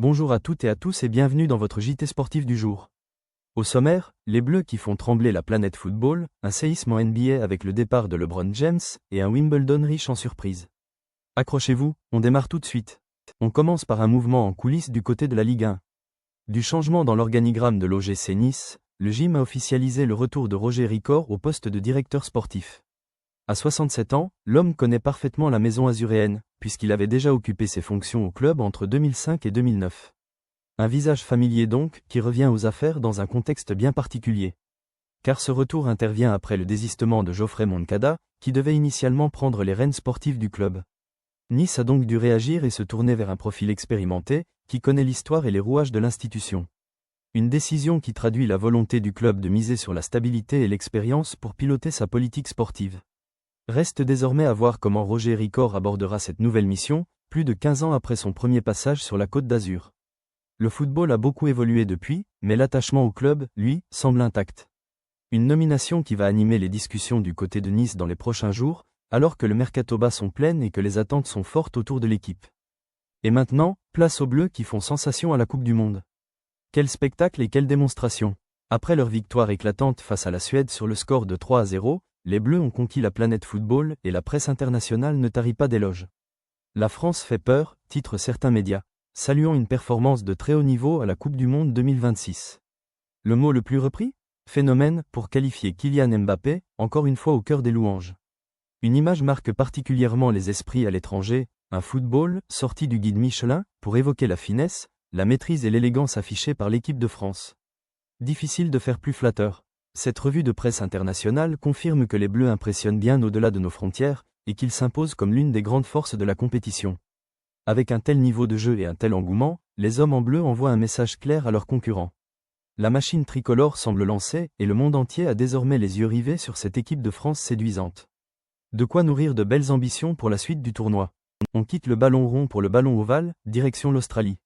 Bonjour à toutes et à tous et bienvenue dans votre JT sportif du jour. Au sommaire, les Bleus qui font trembler la planète football, un séisme en NBA avec le départ de LeBron James et un Wimbledon riche en surprises. Accrochez-vous, on démarre tout de suite. On commence par un mouvement en coulisses du côté de la Ligue 1. Du changement dans l'organigramme de l'OGC Nice, le gym a officialisé le retour de Roger Ricord au poste de directeur sportif. À 67 ans, l'homme connaît parfaitement la maison azuréenne, puisqu'il avait déjà occupé ses fonctions au club entre 2005 et 2009. Un visage familier donc, qui revient aux affaires dans un contexte bien particulier. Car ce retour intervient après le désistement de Geoffrey Moncada, qui devait initialement prendre les rênes sportives du club. Nice a donc dû réagir et se tourner vers un profil expérimenté, qui connaît l'histoire et les rouages de l'institution. Une décision qui traduit la volonté du club de miser sur la stabilité et l'expérience pour piloter sa politique sportive. Reste désormais à voir comment Roger Ricord abordera cette nouvelle mission, plus de 15 ans après son premier passage sur la Côte d'Azur. Le football a beaucoup évolué depuis, mais l'attachement au club, lui, semble intact. Une nomination qui va animer les discussions du côté de Nice dans les prochains jours, alors que le mercato bas sont pleines et que les attentes sont fortes autour de l'équipe. Et maintenant, place aux Bleus qui font sensation à la Coupe du Monde. Quel spectacle et quelle démonstration! Après leur victoire éclatante face à la Suède sur le score de 3-0, les Bleus ont conquis la planète football et la presse internationale ne tarit pas d'éloges. La France fait peur, titrent certains médias, saluant une performance de très haut niveau à la Coupe du Monde 2026. Le mot le plus repris? Phénomène, pour qualifier Kylian Mbappé, encore une fois au cœur des louanges. Une image marque particulièrement les esprits à l'étranger, un football, sorti du guide Michelin, pour évoquer la finesse, la maîtrise et l'élégance affichées par l'équipe de France. Difficile de faire plus flatteur. Cette revue de presse internationale confirme que les Bleus impressionnent bien au-delà de nos frontières, et qu'ils s'imposent comme l'une des grandes forces de la compétition. Avec un tel niveau de jeu et un tel engouement, les hommes en bleu envoient un message clair à leurs concurrents. La machine tricolore semble lancée, et le monde entier a désormais les yeux rivés sur cette équipe de France séduisante. De quoi nourrir de belles ambitions pour la suite du tournoi. On quitte le ballon rond pour le ballon ovale, direction l'Australie.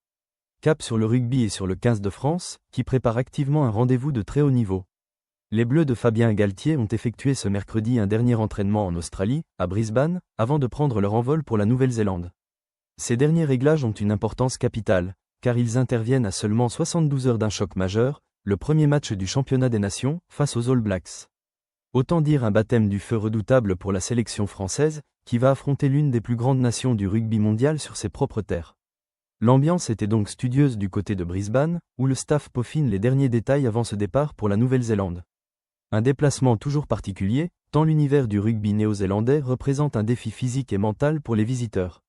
Cap sur le rugby et sur le 15 de France, qui prépare activement un rendez-vous de très haut niveau. Les Bleus de Fabien Galthié ont effectué ce mercredi un dernier entraînement en Australie, à Brisbane, avant de prendre leur envol pour la Nouvelle-Zélande. Ces derniers réglages ont une importance capitale, car ils interviennent à seulement 72 heures d'un choc majeur, le premier match du championnat des nations, face aux All Blacks. Autant dire un baptême du feu redoutable pour la sélection française, qui va affronter l'une des plus grandes nations du rugby mondial sur ses propres terres. L'ambiance était donc studieuse du côté de Brisbane, où le staff peaufine les derniers détails avant ce départ pour la Nouvelle-Zélande. Un déplacement toujours particulier, tant l'univers du rugby néo-zélandais représente un défi physique et mental pour les visiteurs.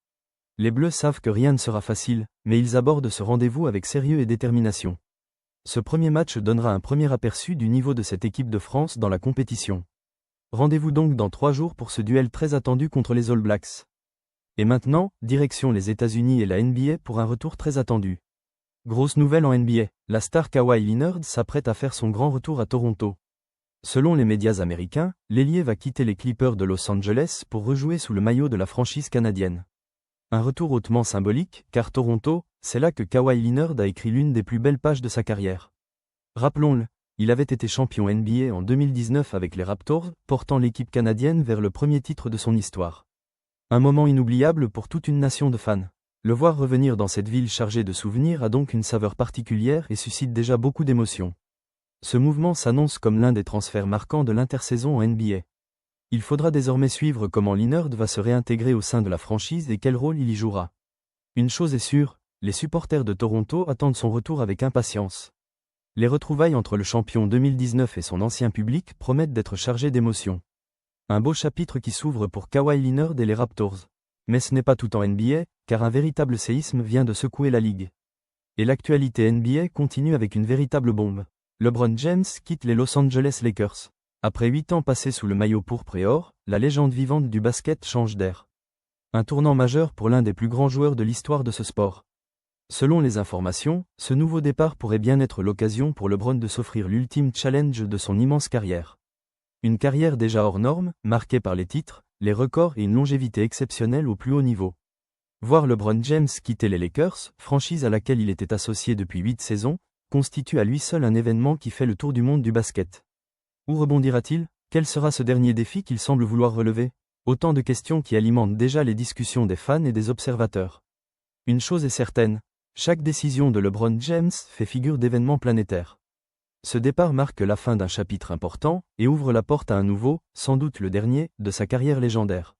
Les Bleus savent que rien ne sera facile, mais ils abordent ce rendez-vous avec sérieux et détermination. Ce premier match donnera un premier aperçu du niveau de cette équipe de France dans la compétition. Rendez-vous donc dans 3 jours pour ce duel très attendu contre les All Blacks. Et maintenant, direction les États-Unis et la NBA pour un retour très attendu. Grosse nouvelle en NBA, la star Kawhi Leonard s'apprête à faire son grand retour à Toronto. Selon les médias américains, l'ailier va quitter les Clippers de Los Angeles pour rejouer sous le maillot de la franchise canadienne. Un retour hautement symbolique, car Toronto, c'est là que Kawhi Leonard a écrit l'une des plus belles pages de sa carrière. Rappelons-le, il avait été champion NBA en 2019 avec les Raptors, portant l'équipe canadienne vers le premier titre de son histoire. Un moment inoubliable pour toute une nation de fans. Le voir revenir dans cette ville chargée de souvenirs a donc une saveur particulière et suscite déjà beaucoup d'émotions. Ce mouvement s'annonce comme l'un des transferts marquants de l'intersaison en NBA. Il faudra désormais suivre comment Leonard va se réintégrer au sein de la franchise et quel rôle il y jouera. Une chose est sûre, les supporters de Toronto attendent son retour avec impatience. Les retrouvailles entre le champion 2019 et son ancien public promettent d'être chargées d'émotions. Un beau chapitre qui s'ouvre pour Kawhi Leonard et les Raptors. Mais ce n'est pas tout en NBA, car un véritable séisme vient de secouer la ligue. Et l'actualité NBA continue avec une véritable bombe. LeBron James quitte les Los Angeles Lakers. Après 8 ans passés sous le maillot pourpre et or, la légende vivante du basket change d'air. Un tournant majeur pour l'un des plus grands joueurs de l'histoire de ce sport. Selon les informations, ce nouveau départ pourrait bien être l'occasion pour LeBron de s'offrir l'ultime challenge de son immense carrière. Une carrière déjà hors norme, marquée par les titres, les records et une longévité exceptionnelle au plus haut niveau. Voir LeBron James quitter les Lakers, franchise à laquelle il était associé depuis 8 saisons, constitue à lui seul un événement qui fait le tour du monde du basket. Où rebondira-t-il? Quel sera ce dernier défi qu'il semble vouloir relever? Autant de questions qui alimentent déjà les discussions des fans et des observateurs. Une chose est certaine, Chaque décision de LeBron James fait figure d'événement planétaire. Ce départ marque la fin d'un chapitre important et ouvre la porte à un nouveau, sans doute le dernier, de sa carrière légendaire.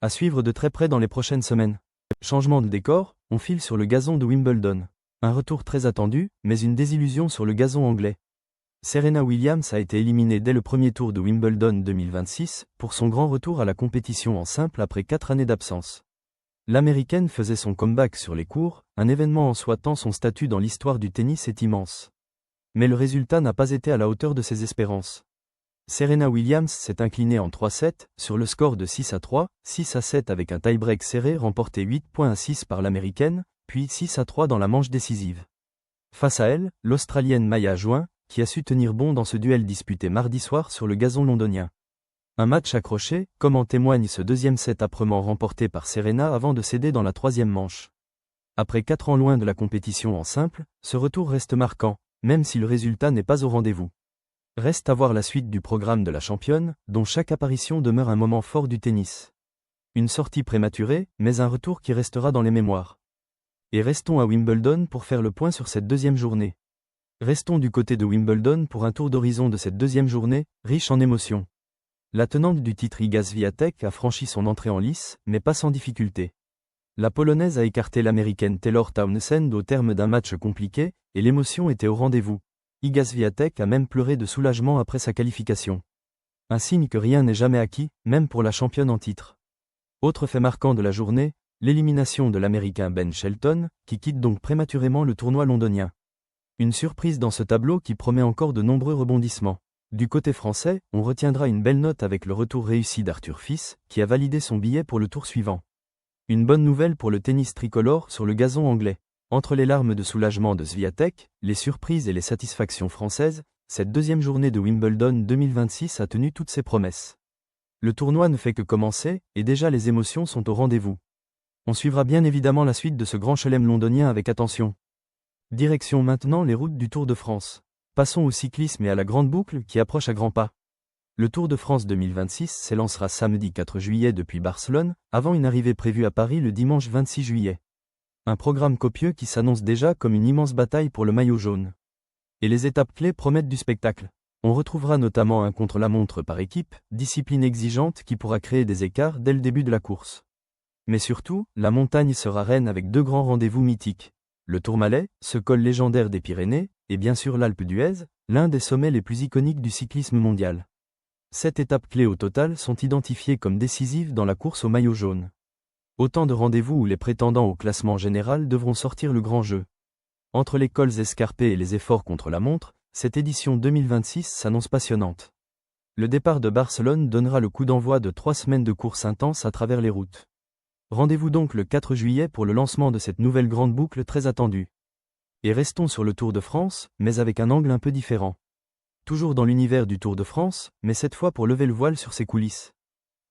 À suivre de très près dans les prochaines semaines. Changement de décor, on file sur le gazon de Wimbledon. Un retour très attendu, mais une désillusion sur le gazon anglais. Serena Williams a été éliminée dès le premier tour de Wimbledon 2026 pour son grand retour à la compétition en simple après 4 années d'absence. L'Américaine faisait son comeback sur les courts, un événement en soi tant son statut dans l'histoire du tennis est immense. Mais le résultat n'a pas été à la hauteur de ses espérances. Serena Williams s'est inclinée en 3-7, sur le score de 6-3, 6-7 avec un tie-break serré remporté 8-6 par l'Américaine, puis 6-3 dans la manche décisive. Face à elle, l'Australienne Maya Jouin, qui a su tenir bon dans ce duel disputé mardi soir sur le gazon londonien. Un match accroché, comme en témoigne ce deuxième set âprement remporté par Serena avant de céder dans la troisième manche. Après 4 ans loin de la compétition en simple, ce retour reste marquant, même si le résultat n'est pas au rendez-vous. Reste à voir la suite du programme de la championne, dont chaque apparition demeure un moment fort du tennis. Une sortie prématurée, mais un retour qui restera dans les mémoires. Et restons à Wimbledon pour faire le point sur cette deuxième journée. Restons du côté de Wimbledon pour un tour d'horizon de cette deuxième journée, riche en émotions. La tenante du titre Iga Swiatek a franchi son entrée en lice, mais pas sans difficulté. La Polonaise a écarté l'Américaine Taylor Townsend au terme d'un match compliqué, et l'émotion était au rendez-vous. Iga Swiatek a même pleuré de soulagement après sa qualification. Un signe que rien n'est jamais acquis, même pour la championne en titre. Autre fait marquant de la journée, l'élimination de l'Américain Ben Shelton, qui quitte donc prématurément le tournoi londonien. Une surprise dans ce tableau qui promet encore de nombreux rebondissements. Du côté français, on retiendra une belle note avec le retour réussi d'Arthur Fils, qui a validé son billet pour le tour suivant. Une bonne nouvelle pour le tennis tricolore sur le gazon anglais. Entre les larmes de soulagement de Swiatek, les surprises et les satisfactions françaises, cette deuxième journée de Wimbledon 2026 a tenu toutes ses promesses. Le tournoi ne fait que commencer, et déjà les émotions sont au rendez-vous. On suivra bien évidemment la suite de ce grand chelem londonien avec attention. Direction maintenant les routes du Tour de France. Passons au cyclisme et à la grande boucle qui approche à grands pas. Le Tour de France 2026 s'élancera samedi 4 juillet depuis Barcelone, avant une arrivée prévue à Paris le dimanche 26 juillet. Un programme copieux qui s'annonce déjà comme une immense bataille pour le maillot jaune. Et les étapes clés promettent du spectacle. On retrouvera notamment un contre-la-montre par équipe, discipline exigeante qui pourra créer des écarts dès le début de la course. Mais surtout, la montagne sera reine avec 2 grands rendez-vous mythiques. Le Tourmalet, ce col légendaire des Pyrénées, et bien sûr l'Alpe d'Huez, l'un des sommets les plus iconiques du cyclisme mondial. 7 étapes clés au total sont identifiées comme décisives dans la course au maillot jaune. Autant de rendez-vous où les prétendants au classement général devront sortir le grand jeu. Entre les cols escarpés et les efforts contre la montre, cette édition 2026 s'annonce passionnante. Le départ de Barcelone donnera le coup d'envoi de 3 semaines de course intense à travers les routes. Rendez-vous donc le 4 juillet pour le lancement de cette nouvelle grande boucle très attendue. Et restons sur le Tour de France, mais avec un angle un peu différent. Toujours dans l'univers du Tour de France, mais cette fois pour lever le voile sur ses coulisses.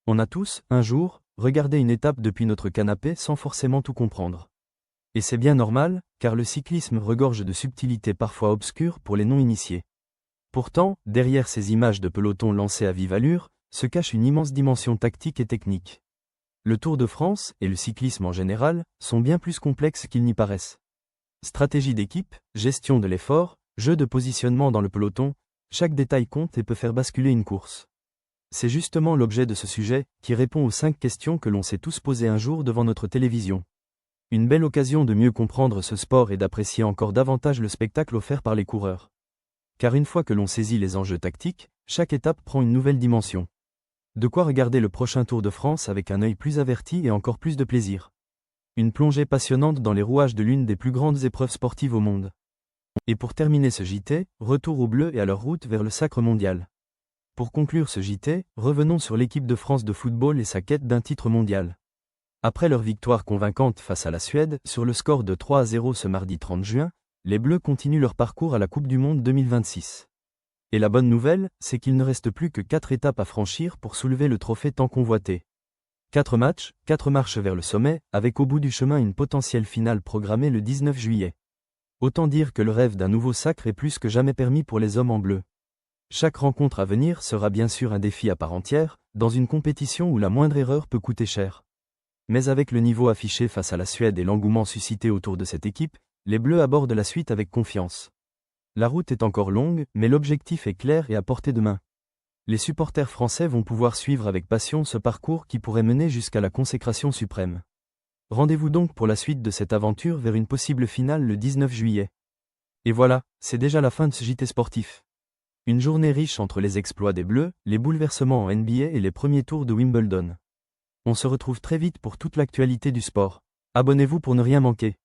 On a tous, un jour, regardé une étape depuis notre canapé sans forcément tout comprendre. Et c'est bien normal, car le cyclisme regorge de subtilités parfois obscures pour les non-initiés. Pourtant, derrière ces images de peloton lancées à vive allure, se cache une immense dimension tactique et technique. Le Tour de France, et le cyclisme en général, sont bien plus complexes qu'ils n'y paraissent. Stratégie d'équipe, gestion de l'effort, jeu de positionnement dans le peloton, chaque détail compte et peut faire basculer une course. C'est justement l'objet de ce sujet, qui répond aux 5 questions que l'on s'est tous posées un jour devant notre télévision. Une belle occasion de mieux comprendre ce sport et d'apprécier encore davantage le spectacle offert par les coureurs. Car une fois que l'on saisit les enjeux tactiques, chaque étape prend une nouvelle dimension. De quoi regarder le prochain Tour de France avec un œil plus averti et encore plus de plaisir. Une plongée passionnante dans les rouages de l'une des plus grandes épreuves sportives au monde. Et pour terminer ce JT, retour aux Bleus et à leur route vers le sacre mondial. Pour conclure ce JT, revenons sur l'équipe de France de football et sa quête d'un titre mondial. Après leur victoire convaincante face à la Suède, sur le score de 3-0 ce mardi 30 juin, les Bleus continuent leur parcours à la Coupe du Monde 2026. Et la bonne nouvelle, c'est qu'il ne reste plus que 4 étapes à franchir pour soulever le trophée tant convoité. 4 matchs, 4 marches vers le sommet, avec au bout du chemin une potentielle finale programmée le 19 juillet. Autant dire que le rêve d'un nouveau sacre est plus que jamais permis pour les hommes en bleu. Chaque rencontre à venir sera bien sûr un défi à part entière, dans une compétition où la moindre erreur peut coûter cher. Mais avec le niveau affiché face à la Suède et l'engouement suscité autour de cette équipe, les Bleus abordent la suite avec confiance. La route est encore longue, mais l'objectif est clair et à portée de main. Les supporters français vont pouvoir suivre avec passion ce parcours qui pourrait mener jusqu'à la consécration suprême. Rendez-vous donc pour la suite de cette aventure vers une possible finale le 19 juillet. Et voilà, c'est déjà la fin de ce JT sportif. Une journée riche entre les exploits des Bleus, les bouleversements en NBA et les premiers tours de Wimbledon. On se retrouve très vite pour toute l'actualité du sport. Abonnez-vous pour ne rien manquer.